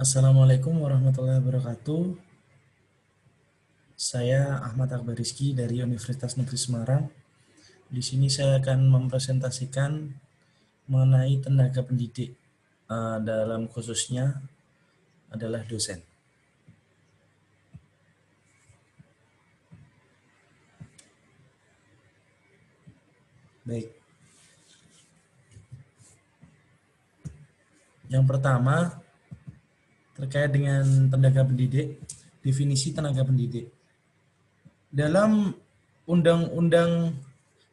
Assalamualaikum warahmatullahi wabarakatuh. Saya Ahmad Akbar Rizky dari Universitas Negeri Semarang. Di sini saya akan mempresentasikan mengenai tenaga pendidik, dalam khususnya adalah dosen. Baik, yang pertama terkait dengan tenaga pendidik, definisi tenaga pendidik. Dalam Undang-Undang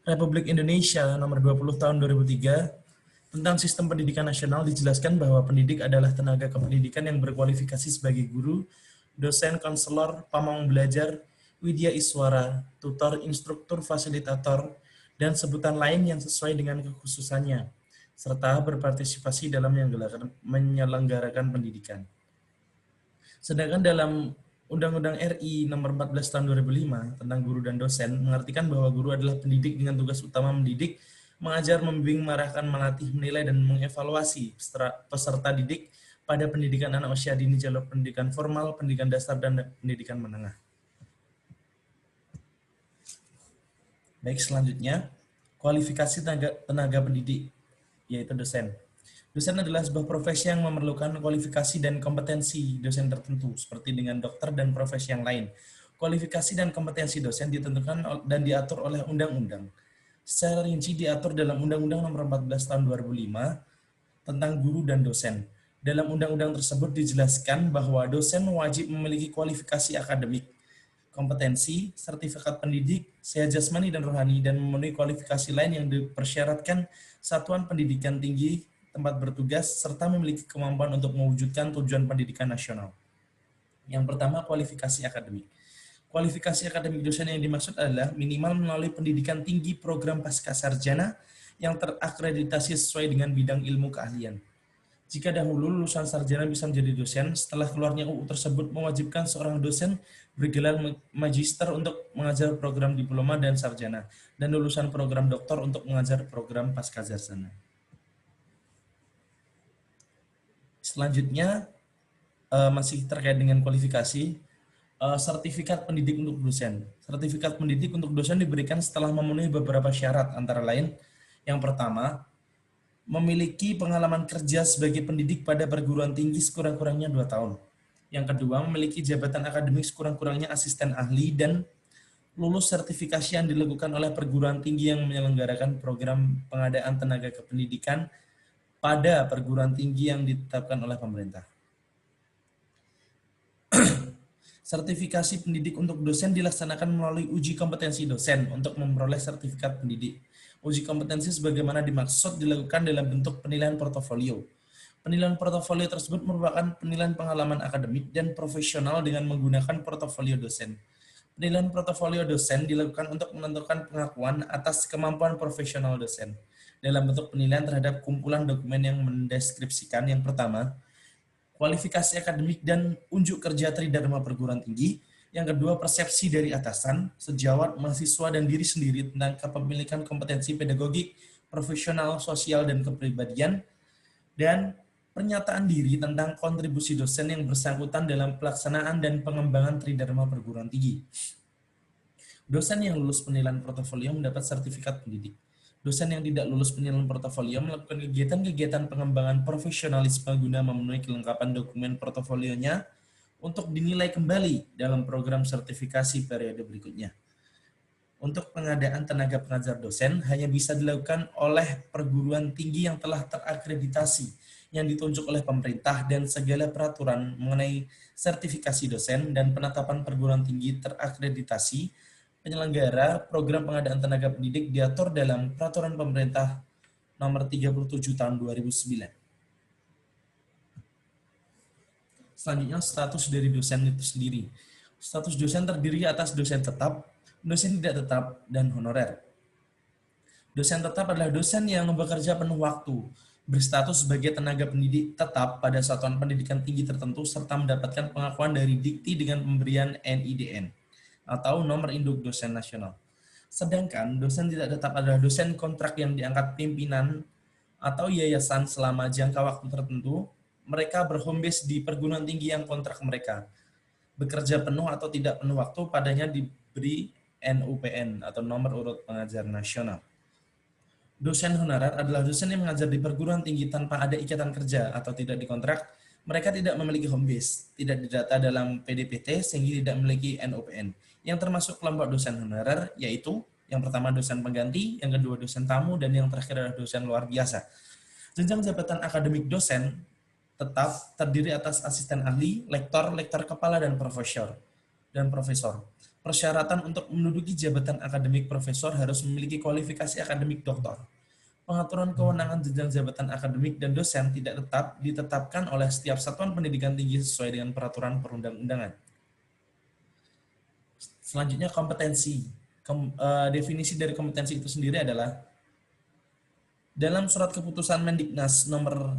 Republik Indonesia Nomor 20 Tahun 2003 tentang Sistem Pendidikan Nasional dijelaskan bahwa pendidik adalah tenaga kependidikan yang berkualifikasi sebagai guru, dosen, konselor, pamong belajar, widya iswara, tutor, instruktur, fasilitator, dan sebutan lain yang sesuai dengan kekhususannya, serta berpartisipasi dalam menyelenggarakan pendidikan. Sedangkan dalam Undang-Undang RI Nomor 14 Tahun 2005 tentang guru dan dosen mengartikan bahwa guru adalah pendidik dengan tugas utama mendidik, mengajar, membimbing, mengarahkan, melatih, menilai, dan mengevaluasi peserta didik pada pendidikan anak usia dini, jalur pendidikan formal, pendidikan dasar, dan pendidikan menengah. Baik, selanjutnya kualifikasi tenaga pendidik, yaitu dosen. Dosen adalah sebuah profesi yang memerlukan kualifikasi dan kompetensi dosen tertentu, seperti dengan dokter dan profesi yang lain. Kualifikasi dan kompetensi dosen ditentukan dan diatur oleh undang-undang. Secara rinci diatur dalam Undang-Undang Nomor 14 Tahun 2005 tentang guru dan dosen. Dalam undang-undang tersebut dijelaskan bahwa dosen wajib memiliki kualifikasi akademik, kompetensi, sertifikat pendidik, sehat jasmani dan rohani, dan memenuhi kualifikasi lain yang dipersyaratkan satuan pendidikan tinggi tempat bertugas, serta memiliki kemampuan untuk mewujudkan tujuan pendidikan nasional. Yang pertama, kualifikasi akademik. Kualifikasi akademik dosen yang dimaksud adalah minimal melalui pendidikan tinggi program pasca sarjana yang terakreditasi sesuai dengan bidang ilmu keahlian. Jika dahulu lulusan sarjana bisa menjadi dosen, setelah keluarnya UU tersebut mewajibkan seorang dosen bergelar magister untuk mengajar program diploma dan sarjana, dan lulusan program doktor untuk mengajar program pasca sarjana. Selanjutnya, masih terkait dengan kualifikasi, sertifikat pendidik untuk dosen. Sertifikat pendidik untuk dosen diberikan setelah memenuhi beberapa syarat, antara lain, yang pertama, memiliki pengalaman kerja sebagai pendidik pada perguruan tinggi sekurang-kurangnya 2 tahun. Yang kedua, memiliki jabatan akademik sekurang-kurangnya asisten ahli dan lulus sertifikasi yang dilakukan oleh perguruan tinggi yang menyelenggarakan program pengadaan tenaga kependidikan pada perguruan tinggi yang ditetapkan oleh pemerintah. Sertifikasi pendidik untuk dosen dilaksanakan melalui uji kompetensi dosen untuk memperoleh sertifikat pendidik. Uji kompetensi sebagaimana dimaksud dilakukan dalam bentuk penilaian portofolio. Penilaian portofolio tersebut merupakan penilaian pengalaman akademik dan profesional dengan menggunakan portofolio dosen. Penilaian portofolio dosen dilakukan untuk menentukan pengakuan atas kemampuan profesional dosen. Dalam bentuk penilaian terhadap kumpulan dokumen yang mendeskripsikan yang pertama, kualifikasi akademik dan unjuk kerja tridharma perguruan tinggi. Yang kedua, persepsi dari atasan, sejawat, mahasiswa, dan diri sendiri tentang kepemilikan kompetensi pedagogik, profesional, sosial, dan kepribadian. Dan pernyataan diri tentang kontribusi dosen yang bersangkutan dalam pelaksanaan dan pengembangan tridharma perguruan tinggi. Dosen yang lulus penilaian portofolio mendapat sertifikat pendidik. Dosen yang tidak lulus penilaian portofolio melakukan kegiatan-kegiatan pengembangan profesionalisme guna memenuhi kelengkapan dokumen portofolionya untuk dinilai kembali dalam program sertifikasi periode berikutnya. Untuk pengadaan tenaga pengajar dosen hanya bisa dilakukan oleh perguruan tinggi yang telah terakreditasi yang ditunjuk oleh pemerintah, dan segala peraturan mengenai sertifikasi dosen dan penetapan perguruan tinggi terakreditasi penyelenggara program pengadaan tenaga pendidik diatur dalam Peraturan Pemerintah Nomor 37 Tahun 2009. Selanjutnya, status dari dosen itu sendiri. Status dosen terdiri atas dosen tetap, dosen tidak tetap, dan honorer. Dosen tetap adalah dosen yang bekerja penuh waktu, berstatus sebagai tenaga pendidik tetap pada satuan pendidikan tinggi tertentu, serta mendapatkan pengakuan dari Dikti dengan pemberian NIDN atau nomor induk dosen nasional. Sedangkan dosen tidak tetap adalah dosen kontrak yang diangkat pimpinan atau yayasan selama jangka waktu tertentu, mereka berhome base di perguruan tinggi yang kontrak mereka bekerja penuh atau tidak penuh waktu padanya diberi NUPN atau nomor urut pengajar nasional. Dosen honorer adalah dosen yang mengajar di perguruan tinggi tanpa ada ikatan kerja atau tidak dikontrak. Mereka tidak memiliki home base, tidak didata dalam PDPT sehingga tidak memiliki NUPN. Yang termasuk kelompok dosen honorer yaitu yang pertama dosen pengganti, yang kedua dosen tamu, dan yang terakhir adalah dosen luar biasa. Jenjang jabatan akademik dosen tetap terdiri atas asisten ahli, lektor, lektor kepala, dan profesor. Persyaratan untuk menduduki jabatan akademik profesor harus memiliki kualifikasi akademik doktor. Pengaturan kewenangan jenjang jabatan akademik dan dosen tidak tetap ditetapkan oleh setiap satuan pendidikan tinggi sesuai dengan peraturan perundang-undangan. Selanjutnya kompetensi. Definisi dari kompetensi itu sendiri adalah dalam surat keputusan Mendiknas nomor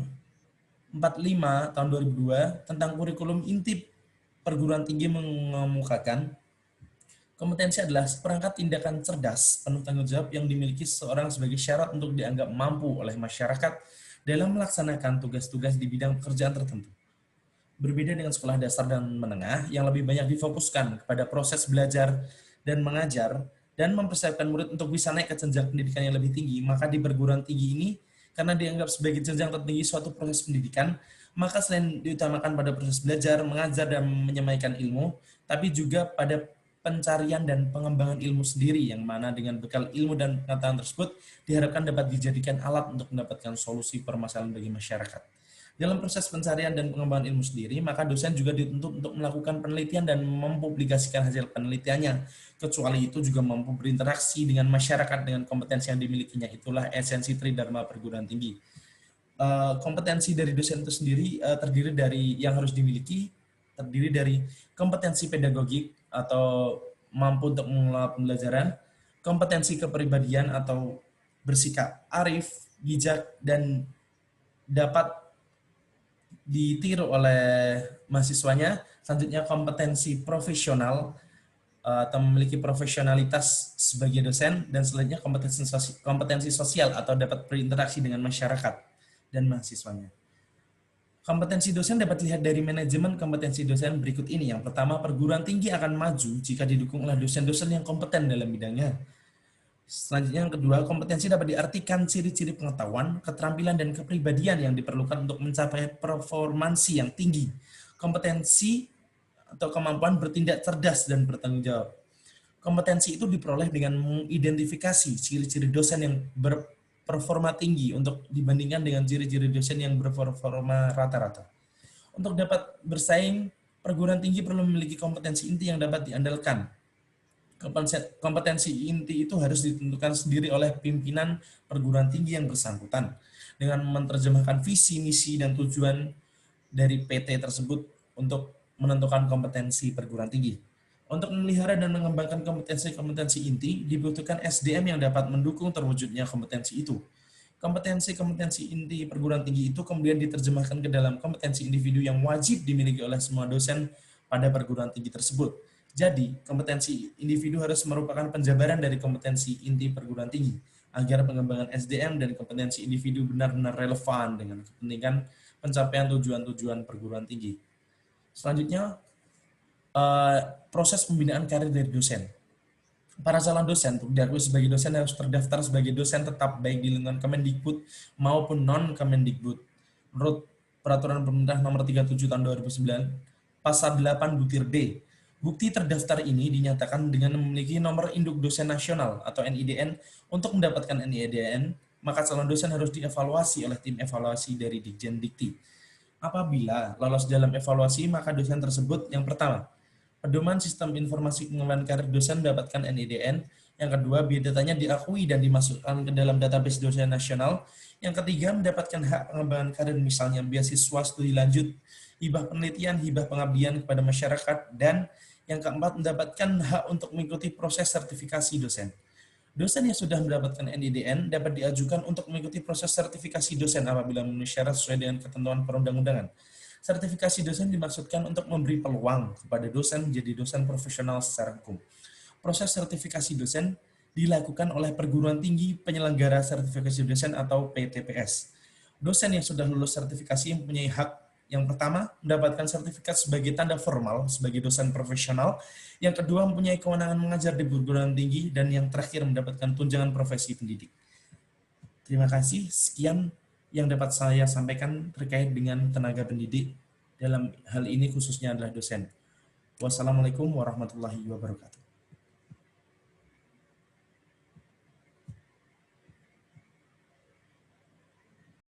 45 tahun 2002 tentang kurikulum inti perguruan tinggi mengemukakan kompetensi adalah seperangkat tindakan cerdas penuh tanggung jawab yang dimiliki seseorang sebagai syarat untuk dianggap mampu oleh masyarakat dalam melaksanakan tugas-tugas di bidang pekerjaan tertentu. Berbeda dengan sekolah dasar dan menengah yang lebih banyak difokuskan kepada proses belajar dan mengajar dan mempersiapkan murid untuk bisa naik ke jenjang pendidikan yang lebih tinggi, maka di perguruan tinggi ini karena dianggap sebagai jenjang tertinggi suatu proses pendidikan, maka selain diutamakan pada proses belajar, mengajar, dan menyampaikan ilmu, tapi juga pada pencarian dan pengembangan ilmu sendiri, yang mana dengan bekal ilmu dan pengetahuan tersebut diharapkan dapat dijadikan alat untuk mendapatkan solusi permasalahan bagi masyarakat. Dalam proses pencarian dan pengembangan ilmu sendiri, maka dosen juga dituntut untuk melakukan penelitian dan mempublikasikan hasil penelitiannya. Kecuali itu juga mampu berinteraksi dengan masyarakat dengan kompetensi yang dimilikinya. Itulah esensi Tridharma perguruan tinggi. Kompetensi dari dosen itu sendiri terdiri dari yang harus dimiliki, terdiri dari kompetensi pedagogik atau mampu untuk mengelola pembelajaran, kompetensi kepribadian atau bersikap arif, bijak, dan dapat ditiru oleh mahasiswanya. Selanjutnya kompetensi profesional atau memiliki profesionalitas sebagai dosen, dan selanjutnya kompetensi sosial atau dapat berinteraksi dengan masyarakat dan mahasiswanya. Kompetensi dosen dapat dilihat dari manajemen kompetensi dosen berikut ini. Yang pertama, perguruan tinggi akan maju jika didukung oleh dosen-dosen yang kompeten dalam bidangnya. Selanjutnya yang kedua, kompetensi dapat diartikan ciri-ciri pengetahuan, keterampilan, dan kepribadian yang diperlukan untuk mencapai performansi yang tinggi. Kompetensi atau kemampuan bertindak cerdas dan bertanggung jawab. Kompetensi itu diperoleh dengan mengidentifikasi ciri-ciri dosen yang berperforma tinggi untuk dibandingkan dengan ciri-ciri dosen yang berperforma rata-rata. Untuk dapat bersaing, perguruan tinggi perlu memiliki kompetensi inti yang dapat diandalkan. Kompetensi inti itu harus ditentukan sendiri oleh pimpinan perguruan tinggi yang bersangkutan dengan menerjemahkan visi, misi, dan tujuan dari PT tersebut untuk menentukan kompetensi perguruan tinggi. Untuk memelihara dan mengembangkan kompetensi-kompetensi inti, dibutuhkan SDM yang dapat mendukung terwujudnya kompetensi itu. Kompetensi-kompetensi inti perguruan tinggi itu kemudian diterjemahkan ke dalam kompetensi individu yang wajib dimiliki oleh semua dosen pada perguruan tinggi tersebut. Jadi, kompetensi individu harus merupakan penjabaran dari kompetensi inti perguruan tinggi, agar pengembangan SDM dan kompetensi individu benar-benar relevan dengan kepentingan pencapaian tujuan-tujuan perguruan tinggi. Selanjutnya, proses pembinaan karir dari dosen. Para calon dosen untuk diakui sebagai dosen harus terdaftar sebagai dosen tetap baik di lingkungan Kemendikbud maupun non-Kemendikbud. Menurut Peraturan Pemerintah Nomor 37 Tahun 2009, Pasal 8 Butir D, bukti terdaftar ini dinyatakan dengan memiliki nomor induk dosen nasional atau NIDN. Untuk mendapatkan NIDN, maka calon dosen harus dievaluasi oleh tim evaluasi dari Ditjen Dikti. Apabila lolos dalam evaluasi, maka dosen tersebut yang pertama, pedoman sistem informasi pengembangan karir dosen mendapatkan NIDN. Yang kedua, biodatanya diakui dan dimasukkan ke dalam database dosen nasional. Yang ketiga, mendapatkan hak pengembangan karir, misalnya beasiswa studi lanjut, hibah penelitian, hibah pengabdian kepada masyarakat, dan yang keempat, mendapatkan hak untuk mengikuti proses sertifikasi dosen. Dosen yang sudah mendapatkan NIDN dapat diajukan untuk mengikuti proses sertifikasi dosen apabila memenuhi syarat sesuai dengan ketentuan perundang-undangan. Sertifikasi dosen dimaksudkan untuk memberi peluang kepada dosen menjadi dosen profesional secara hukum. Proses sertifikasi dosen dilakukan oleh perguruan tinggi penyelenggara sertifikasi dosen atau PTPS. Dosen yang sudah lulus sertifikasi mempunyai hak Yang pertama, mendapatkan sertifikat sebagai tanda formal sebagai dosen profesional. Yang kedua, mempunyai kewenangan mengajar di perguruan tinggi. Dan yang terakhir, mendapatkan tunjangan profesi pendidik. Terima kasih. Sekian yang dapat saya sampaikan terkait dengan tenaga pendidik. Dalam hal ini khususnya adalah dosen. Wassalamualaikum warahmatullahi wabarakatuh.